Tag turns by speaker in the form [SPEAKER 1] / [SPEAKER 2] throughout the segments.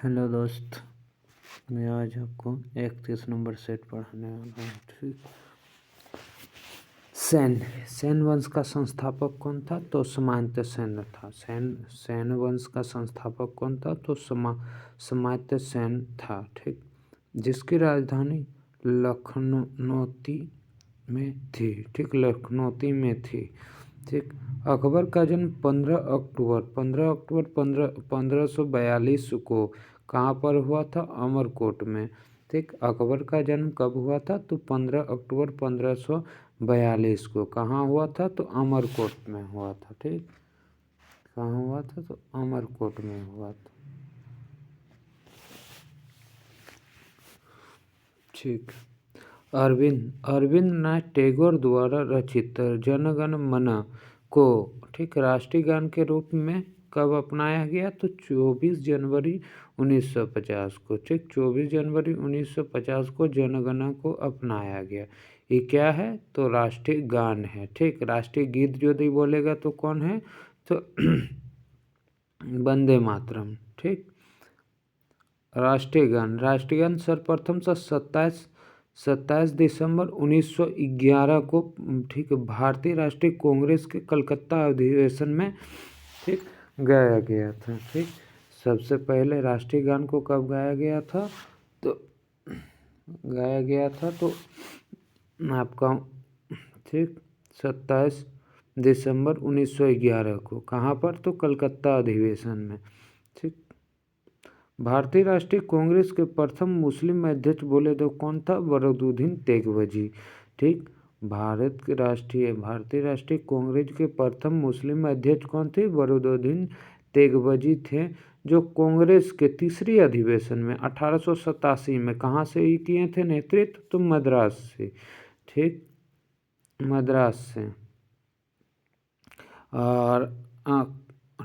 [SPEAKER 1] Hello दोस्त, मैं आज आपको 31 नंबर सेट पढ़ाने वाला हूँ। ठीक। सेन वंश का संस्थापक कौन था? तो सामंत सेन था। सेन वंश का संस्थापक कौन था? तो सामंत सेन था। ठीक। जिसकी राजधानी लखनौती में थी। ठीक, लखनौती में थी। ठीक। अकबर का जन्म 15 अक्टूबर 1542 को कहाँ पर हुआ था? अमरकोट में। ठीक। अकबर का जन्म कब हुआ था? तो 15 अक्टूबर 1542 को कहाँ हुआ था? तो अमरकोट में हुआ था। ठीक। कहाँ हुआ था? तो अमरकोट में हुआ था। ठीक। अरविंद्रनाथ टैगोर द्वारा रचित जनगण मन को ठीक राष्ट्रीय गान के रूप में कब अपनाया गया? तो 24 जनवरी 1950 को। ठीक, 24 जनवरी 1950 को जनगणना को अपनाया गया। ये क्या है? तो राष्ट्रीय गान है। ठीक। राष्ट्रीय गीत जो भी बोलेगा तो कौन है? तो वंदे मातरम। ठीक। राष्ट्रीय गान सर्वप्रथम से 27 दिसंबर 1911 को ठीक भारतीय राष्ट्रीय कांग्रेस के कलकत्ता अधिवेशन में ठीक गाया गया था। ठीक। सबसे पहले राष्ट्रीय गान को कब गाया गया था? तो आपका ठीक 27 दिसंबर 1911 को। कहाँ पर? तो कलकत्ता अधिवेशन में। ठीक। भारतीय राष्ट्रीय कांग्रेस के प्रथम मुस्लिम अध्यक्ष बोले तो कौन था? बदरुद्दीन तेगबजी। ठीक। भारतीय राष्ट्रीय कांग्रेस के प्रथम मुस्लिम अध्यक्ष कौन थे? बदरुद्दीन तेगबजी थे, जो कांग्रेस के तीसरी अधिवेशन में 1887 में कहाँ से ही किए थे नेतृत्व? तो मद्रास से। ठीक, मद्रास से। और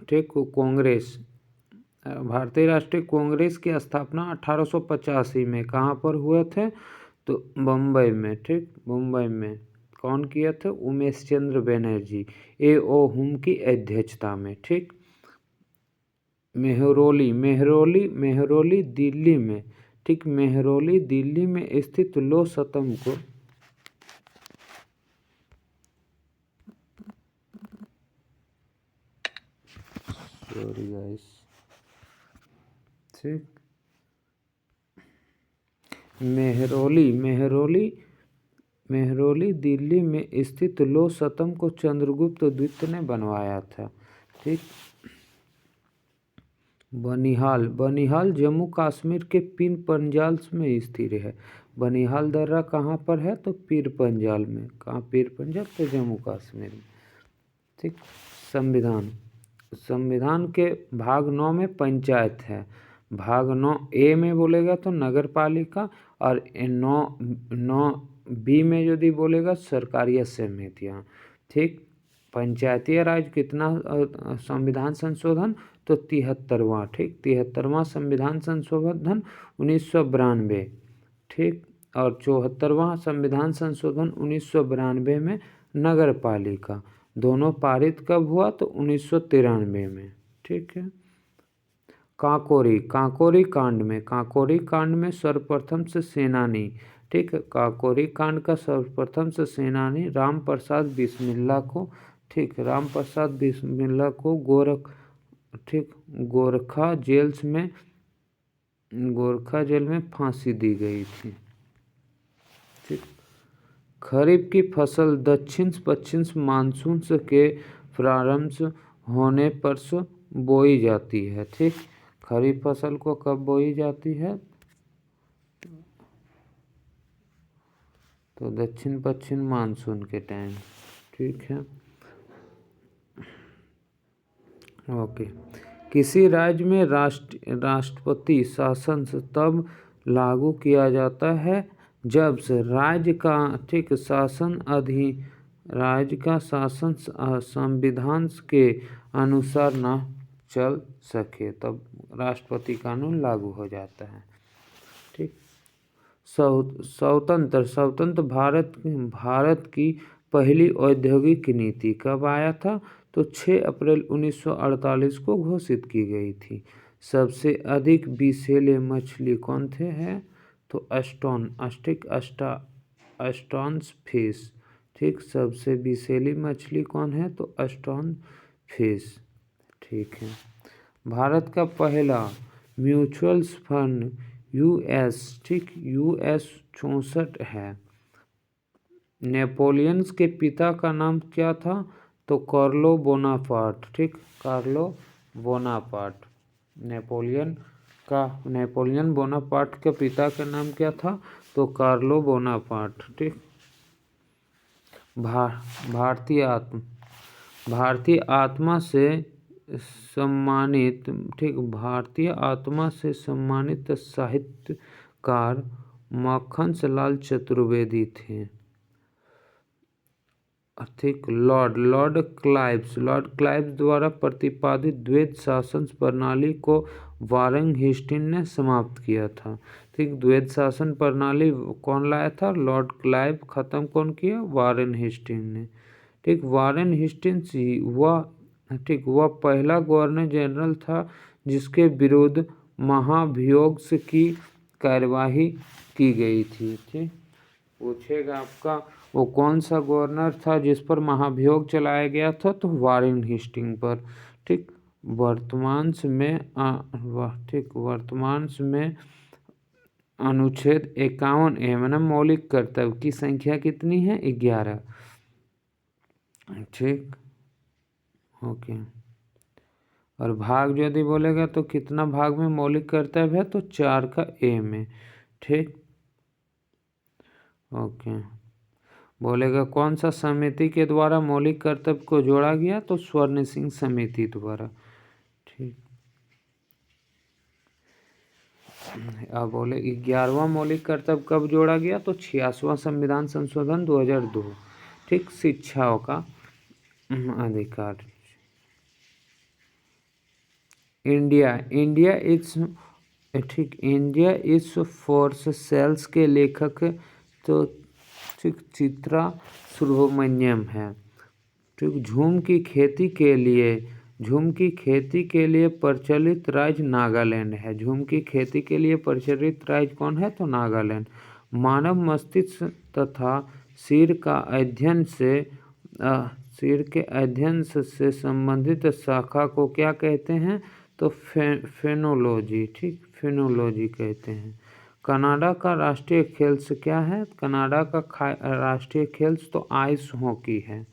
[SPEAKER 1] ठीक, कांग्रेस भारतीय राष्ट्रीय कांग्रेस की स्थापना 1885 में कहाँ पर हुए थे? तो बम्बई में। ठीक, मुंबई में। कौन किया था? उमेश चंद्र बनर्जी ए.ओ. हुम की अध्यक्षता में। ठीक। मेहरौली दिल्ली में। ठीक, मेहरौली दिल्ली में स्थित लो सतम को ठीक, मेहरौली दिल्ली में स्थित लो सतम को चंद्रगुप्त द्वितीय ने बनवाया था। ठीक। बनिहाल जम्मू कश्मीर के पीर पंजाल में स्थित है। बनिहाल दर्रा कहाँ पर है? तो पीर पंजाल में। कहाँ? पीर पंजाल, तो जम्मू कश्मीर में। ठीक। संविधान के भाग 9 में पंचायत है। भाग 9 ए में बोलेगा तो नगर पालिका, और 9 बी में यदि बोलेगा सरकारी समितियाँ। ठीक। पंचायती राज कितना संविधान संशोधन? तो 73वां। ठीक, 73वां संविधान संशोधन 1992। ठीक। और 74वां संविधान संशोधन 1992 में नगर पालिका। दोनों पारित कब हुआ? तो 1993 में। ठीक है। काकोरी कांड में सर्वप्रथम से सेनानी। ठीक है, काकोरी कांड का सर्वप्रथम से सेनानी राम प्रसाद बिस्मिल्ला को। ठीक, राम प्रसाद बिस्मिल्ला को गोरखा जेल में फांसी दी गई थी। ठीक। खरीफ की फसल दक्षिण पश्चिम मानसून के प्रारंभ होने पर से बोई जाती है। ठीक। खरीफ फसल को कब बोई जाती है? तो दक्षिण पश्चिम मानसून के टाइम। ठीक है। ओके। किसी राज्य में राष्ट्रपति शासन तब लागू किया जाता है जब से राज्य का शासन संविधान के अनुसार न चल सके, तब राष्ट्रपति कानून लागू हो जाता है। ठीक। स्वतंत्र भारत की पहली औद्योगिक नीति कब आया था? तो 6 अप्रैल 1948 को घोषित की गई थी। सबसे अधिक विषैले मछली कौन थे हैं? तो अस्टॉन्स फिश। ठीक, सबसे विषैली मछली कौन है? तो अस्टॉन फिश। ठीक है। भारत का पहला म्यूचुअल फंड यूएस, ठीक, यूएस 64 है। नेपोलियन के पिता का नाम क्या था? तो कार्लो बोनापार्ट। ठीक, कार्लो बोनापार्ट। नेपोलियन बोनापार्ट के पिता का नाम क्या था? तो कार्लो बोनापार्ट। ठीक। भारतीय आत्मा से सम्मानित, ठीक, भारतीय आत्मा से सम्मानित साहित्यकार माखनलाल चतुर्वेदी थे। ठीक, लॉर्ड क्लाइव्स द्वारा प्रतिपादित द्वैत शासन प्रणाली को वारेन हेस्टिंग्स ने समाप्त किया था। ठीक, द्वैत शासन प्रणाली कौन लाया था? Lord Clive. खत्म कौन किया? वारेन हेस्टिंग्स ने। ठीक, वारेन हेस्टिंग्स ही वह पहला गवर्नर जनरल था जिसके विरुद्ध महाभियोग की कार्यवाही की गई थी। ठीक, पूछेगा आपका वो कौन सा गवर्नर था जिस पर महाभियोग चलाया गया था? तो वारेन हेस्टिंग्स पर। ठीक, वर्तमान में अनुच्छेद 51A मतलब मौलिक कर्तव्य की संख्या कितनी है? 11। ठीक, ओके। और भाग यदि बोलेगा तो कितना भाग में मौलिक कर्तव्य है? तो 4 का A में। ठीक, ओके। बोलेगा कौन सा समिति के द्वारा मौलिक कर्तव्य को जोड़ा गया? तो स्वर्ण सिंह समिति द्वारा। ठीक, अब बोले 11वां मौलिक कर्तव्य कब जोड़ा गया? तो 86वां संविधान संशोधन 2002। ठीक, शिक्षाओं का अधिकार। इंडिया इज फोर्स सेल्स के लेखक तो ठीक चित्रा सुब्रमण्यम है। ठीक, झूम की खेती के लिए प्रचलित राज्य नागालैंड है। झूम की खेती के लिए प्रचलित राज्य कौन है? तो नागालैंड। मानव मस्तिष्क तथा सिर के अध्ययन से संबंधित शाखा को क्या कहते हैं? तो फेनोलॉजी। ठीक, फेनोलॉजी कहते हैं। कनाडा का राष्ट्रीय खेल्स क्या है? कनाडा का राष्ट्रीय खेल्स तो आइस हॉकी है।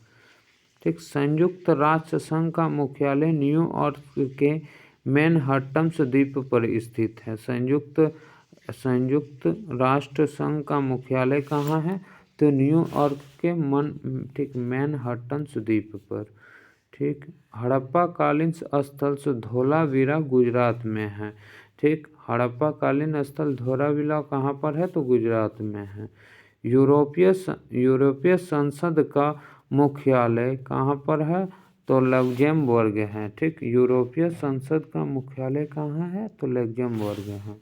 [SPEAKER 1] ठीक, संयुक्त राष्ट्र संघ का मुख्यालय न्यूयॉर्क के मैनहट्टन द्वीप पर स्थित है। संयुक्त राष्ट्र संघ का मुख्यालय कहाँ है? तो न्यूयॉर्क के मैनहट्टन द्वीप पर। ठीक, हड़प्पा कालीन स्थल धोलावीरा गुजरात में है। ठीक, हड़प्पा कालीन स्थल धोलावीरा कहाँ पर है? तो गुजरात में है। यूरोपीय संसद का मुख्यालय कहाँ पर है? तो लग्जमबर्ग है। ठीक, यूरोपीय संसद का मुख्यालय कहाँ है? तो लग्जमबर्ग है।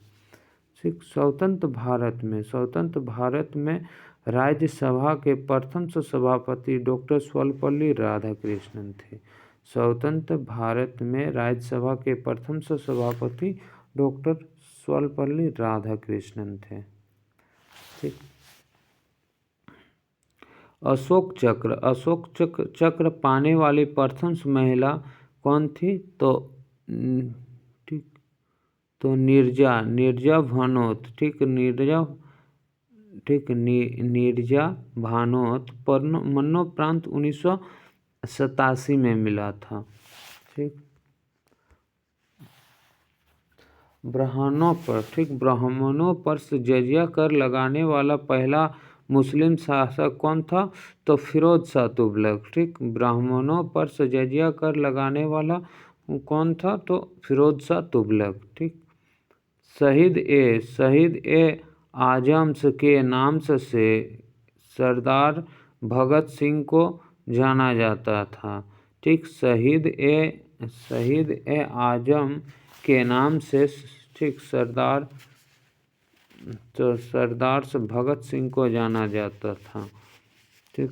[SPEAKER 1] ठीक, स्वतंत्र भारत में राज्यसभा के प्रथम सभापति डॉक्टर सर्वपल्ली राधाकृष्णन थे। स्वतंत्र भारत में राज्यसभा के प्रथम सभापति डॉक्टर सर्वपल्ली राधाकृष्णन थे। ठीक, अशोक चक्र पाने वाली प्रथम महिला कौन थी? तो ठीक, तो नीरजा भानोत। ठीक, नीरजा भानोत पर मरणोपरांत 1987 में मिला था। ठीक, ब्राह्मणों पर जजिया कर लगाने वाला पहला मुस्लिम शासक कौन था? तो फिरोज शाह तुगलक। ठीक, ब्राह्मणों पर जजिया कर लगाने वाला कौन था? तो फिरोज शाह तुगलक। ठीक, शहीद ए आजम के नाम से सरदार भगत सिंह को जाना जाता था। ठीक, शहीद ए आजम के नाम से ठीक सरदार भगत सिंह को जाना जाता था। ठीक,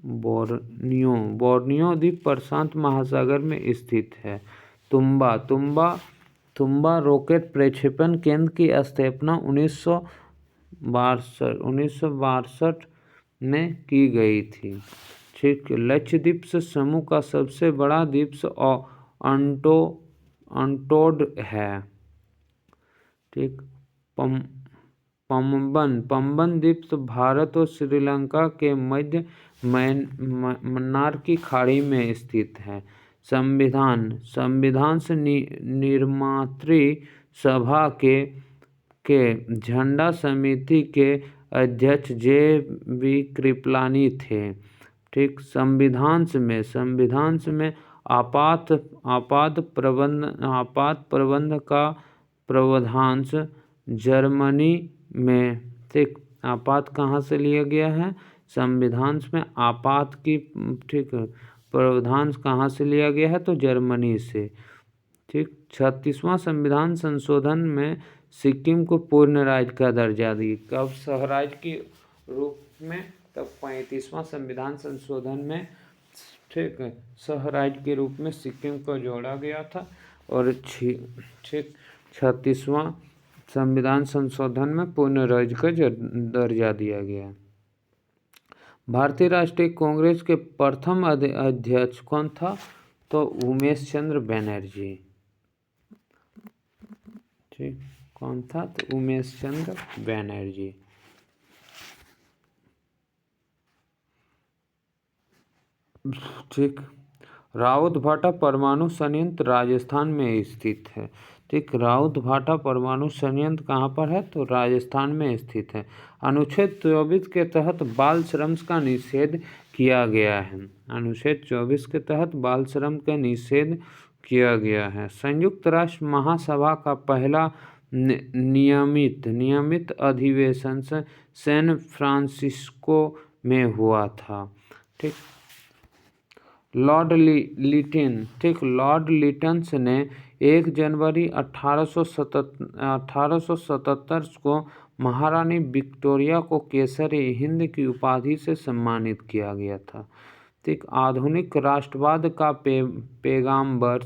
[SPEAKER 1] बोर्नियो द्वीप प्रशांत महासागर में स्थित है। तुम्बा तुम्बा रॉकेट प्रक्षेपण केंद्र की स्थापना 1962 में की गई थी। ठीक, लक्षद्वीप समूह का सबसे बड़ा द्वीप अंटोड है। ठीक, पम्बन द्वीप भारत और श्रीलंका के मध्य मन्नार की खाड़ी में स्थित है। संविधान से निर्मात्री सभा के झंडा समिति के अध्यक्ष जे.बी. कृपलानी थे। ठीक, संविधान में आपात प्रबंध का प्रावधान जर्मनी में। ठीक, आपात कहाँ से लिया गया है? संविधान में आपात की ठीक प्रावधान कहाँ से लिया गया है? तो जर्मनी से। ठीक, 36वां संविधान संशोधन में सिक्किम को पूर्ण राज्य का दर्जा दिया। कब सहराज्य के रूप में? तब 35वां संविधान संशोधन में ठीक सहराज्य के रूप में सिक्किम को जोड़ा गया था। और ठीक 36वां संविधान संशोधन में पूर्ण राज्य का दर्जा दिया गया। भारतीय राष्ट्रीय कांग्रेस के प्रथम अध्यक्ष कौन था? तो उमेश चंद्र बनर्जी। ठीक, कौन था? तो उमेश चंद्र बनर्जी। ठीक, राउतभाटा परमाणु संयंत्र राजस्थान में स्थित है। ठीक, राउतभाटा परमाणु संयंत्र कहाँ पर है? तो राजस्थान में स्थित है। अनुच्छेद 24 के तहत बाल श्रम का निषेध किया गया है। अनुच्छेद 24 के तहत बाल श्रम का निषेध किया गया है। संयुक्त राष्ट्र महासभा का पहला नियमित अधिवेशन सैन फ्रांसिस्को में हुआ था। ठीक, लॉर्ड लिटन ने 1 जनवरी 1877 को महारानी विक्टोरिया को केसरी हिंद की उपाधि से सम्मानित किया गया था। ठीक, आधुनिक राष्ट्रवाद का पैगंबर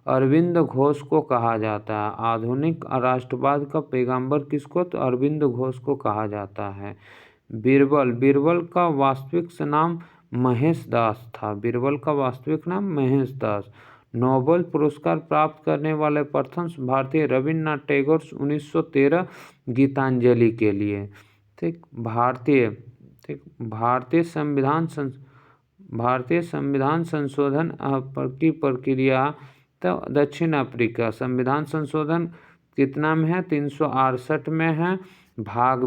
[SPEAKER 1] अरविंद घोष को कहा जाता है। आधुनिक राष्ट्रवाद का पैगंबर किसको? तो अरविंद घोष को कहा जाता है। बीरबल का वास्तविक नाम महेश दास था। बीरबल का वास्तविक नाम महेश दास। नोबेल पुरस्कार प्राप्त करने वाले प्रथम भारतीय रविन्द्रनाथ टैगोर 1913 गीतांजलि के लिए। ठीक, भारतीय संविधान संशोधन की प्रक्रिया। तो दक्षिण अफ्रीका संविधान संशोधन कितना में है? 368 में है। भाग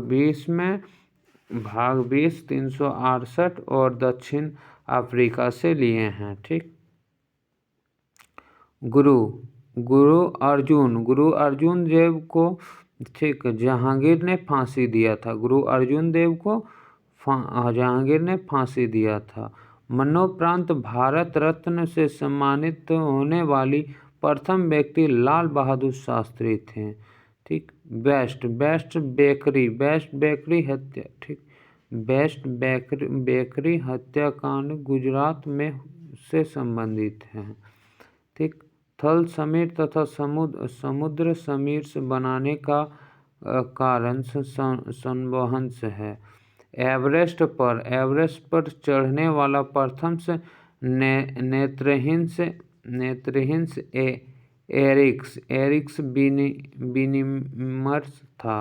[SPEAKER 1] 20 368 और दक्षिण अफ्रीका से लिए हैं। ठीक, गुरु अर्जुन देव को ठीक जहांगीर ने फांसी दिया था। गुरु अर्जुन देव को जहांगीर ने फांसी दिया था। मरणोपरांत भारत रत्न से सम्मानित होने वाली प्रथम व्यक्ति लाल बहादुर शास्त्री थे। ठीक, बेस्ट बेकरी हत्या। ठीक, बेस्ट बेकरी हत्याकांड गुजरात में से संबंधित है। ठीक, थल समीर तथा समुद्र समीर से बनाने का कारण संवहन है। एवरेस्ट पर चढ़ने वाला प्रथम से नेत्रहीन एरिक्स बिनिमर्स था।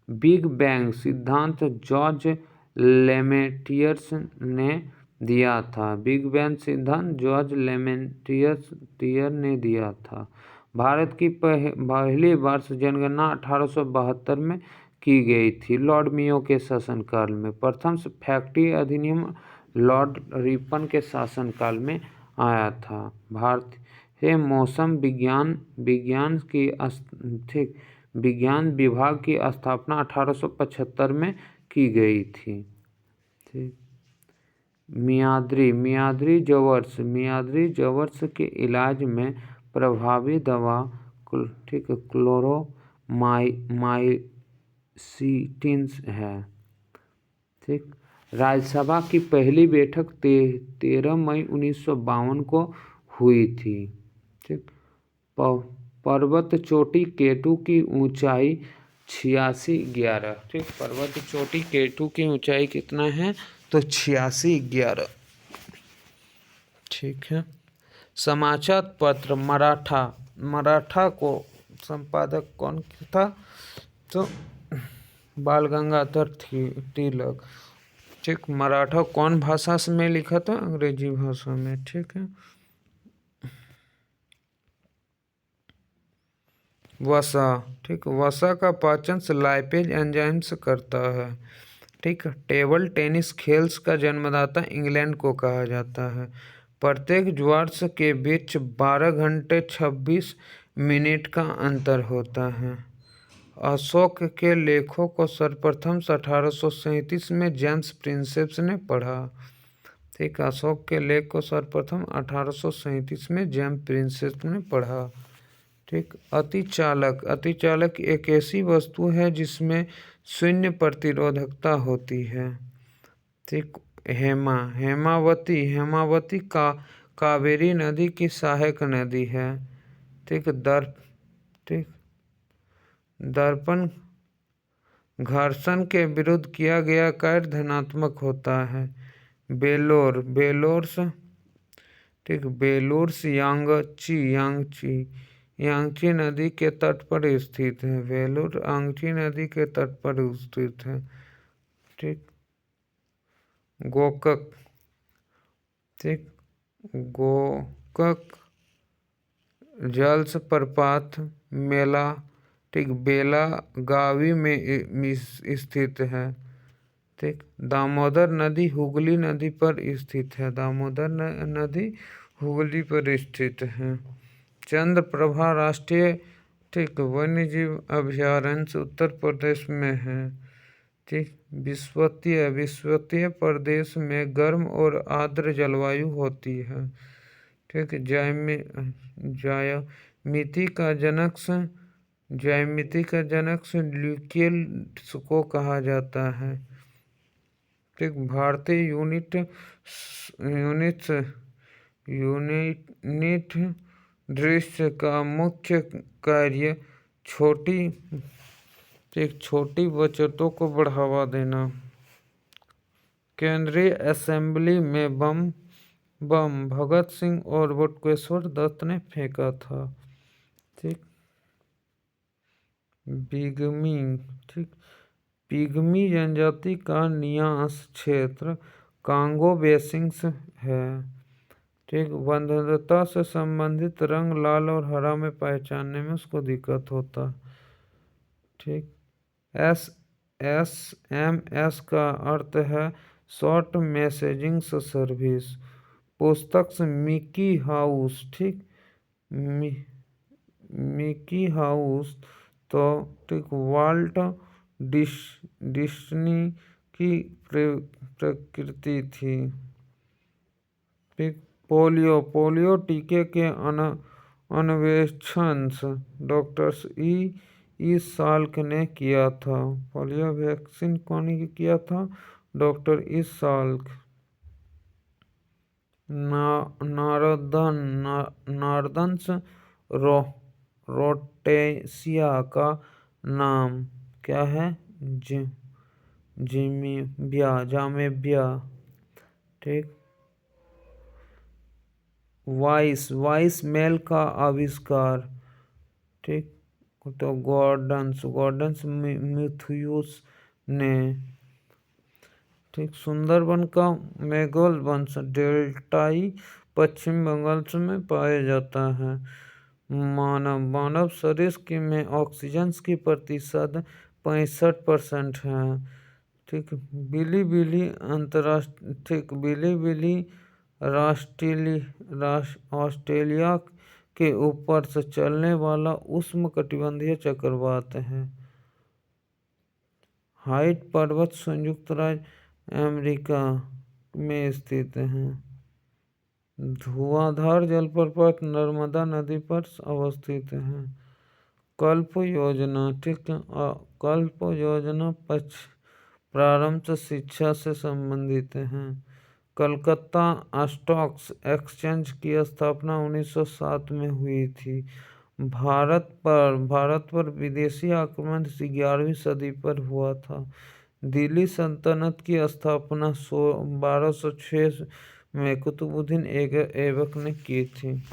[SPEAKER 1] बिग बैंग सिद्धांत जॉर्ज लेमेटियर्स ने दिया था। बिग बैंग सिद्धांत जॉर्ज लेमेटियर ने दिया था। भारत की पहली वर्ष जनगणना 1872 में की गई थी, लॉर्ड मेयो के शासनकाल में। प्रथम फैक्ट्री अधिनियम लॉर्ड रिपन के शासनकाल में आया था। भारतीय मौसम विज्ञान विभाग की स्थापना 1875 में की गई थी। ठीक, मियाद्री जवर्स के इलाज में प्रभावी दवा ठीक क्लोरोमाइसिटिन्स है। ठीक, राज्यसभा की पहली बैठक 13 मई 1952 को हुई थी। ठीक, पर्वत चोटी केटू की ऊंचाई 8611। ठीक, पर्वत चोटी केटू की ऊंचाई कितना है? तो 8611। ठीक है। समाचार पत्र मराठा, मराठा को संपादक कौन था? तो बाल गंगाधर तिलक। ठीक, मराठा कौन भाषा में लिखा था? अंग्रेजी भाषा में। ठीक है। वसा, ठीक, वसा का पाचन लाइपेज एंजाइम्स करता है। ठीक, टेबल टेनिस खेल्स का जन्मदाता इंग्लैंड को कहा जाता है। प्रत्येक ज्वार्स के बीच 12 घंटे 26 मिनट का अंतर होता है। अशोक के लेखों को सर्वप्रथम 1837 में जेम्स प्रिंसेप्स ने पढ़ा। ठीक, अशोक के लेख को सर्वप्रथम 1837 में जेम्स प्रिंसेप्स ने पढ़ा। ठीक, अतिचालक, अतिचालक एक ऐसी वस्तु है जिसमें शून्य प्रतिरोधकता होती है। ठीक, हेमा, हेमावती, हेमावती का कावेरी नदी की सहायक नदी है। ठीक, ठीक, दर्पण घर्षण के विरुद्ध किया गया कार्य धनात्मक होता है। बेलोर, बेलोर्स, ठीक, बेलोर्स यांगची, यांगची, यांगची नदी के तट पर स्थित है। वेलूर यांगची नदी के तट पर स्थित है। ठीक, गोकक, ठीक, गोकक जलप्रपात मेला, ठीक, बेलागावी में स्थित है। ठीक, दामोदर नदी हुगली नदी पर स्थित है। दामोदर नदी हुगली पर स्थित है। चंद्रप्रभा राष्ट्रीय, ठीक, वन्यजीव अभयारण्य उत्तर प्रदेश में है। ठीक, विश्वतीय, विश्वतीय प्रदेश में गर्म और आर्द्र जलवायु होती है। ठीक, ज्यामिति का जनक, ज्यामिति का जनक ल्यूकेल्स को कहा जाता है। ठीक, भारतीय यूनिट दृश्य का मुख्य कार्य छोटी बचतों को बढ़ावा देना। केंद्रीय असेंबली में बम भगत सिंह और बटुकेश्वर दत्त ने फेंका था। ठीक, पिग्मी, ठीक, पिग्मी जनजाति का निवास क्षेत्र कांगो बेसिन है। ठीक, बंधुता से संबंधित रंग लाल और हरा में पहचानने में उसको दिक्कत होता। ठीक, SMS का अर्थ है शॉर्ट मैसेजिंग सर्विस। पुस्तक से मिकी हाउस, ठीक, मिकी हाउस तो ठीक वाल्ट डिस्नी की प्रकृति थी। ठीक, पोलियो, पोलियो टीके के अन्वेषण डॉक्टर्स इस साल्क ने किया था। पोलियो वैक्सीन कौन किया था? डॉक्टर इस साल्क। नार्दर्न रोटेशिया का नाम क्या है? जामेबिया। ठीक, वाइस मेल का आविष्कार। ठीक, तो गॉर्डन्स मिथ्यूस ने। ठीक, सुंदरबन का मेघोल वंश डेल्टाई पश्चिम बंगाल में पाया जाता है। मानव शरीर में ऑक्सीजन की प्रतिशत 65% है। ठीक, बिली ऑस्ट्रेलिया के ऊपर से चलने वाला उष्णकटिबंधीय चक्रवात है। हाइट पर्वत संयुक्त राज्य अमेरिका में स्थित है। धुआंधार जलप्रपात नर्मदा नदी पर अवस्थित है। कल्प योजना, ठीक, कल्प योजना प्रारंभ से शिक्षा से संबंधित है। कलकत्ता स्टॉक एक्सचेंज की स्थापना 1907 में हुई थी। भारत पर विदेशी आक्रमण 11वीं सदी पर हुआ था। दिल्ली सल्तनत की स्थापना 1206 में कुतुबुद्दीन ऐबक ने की थी।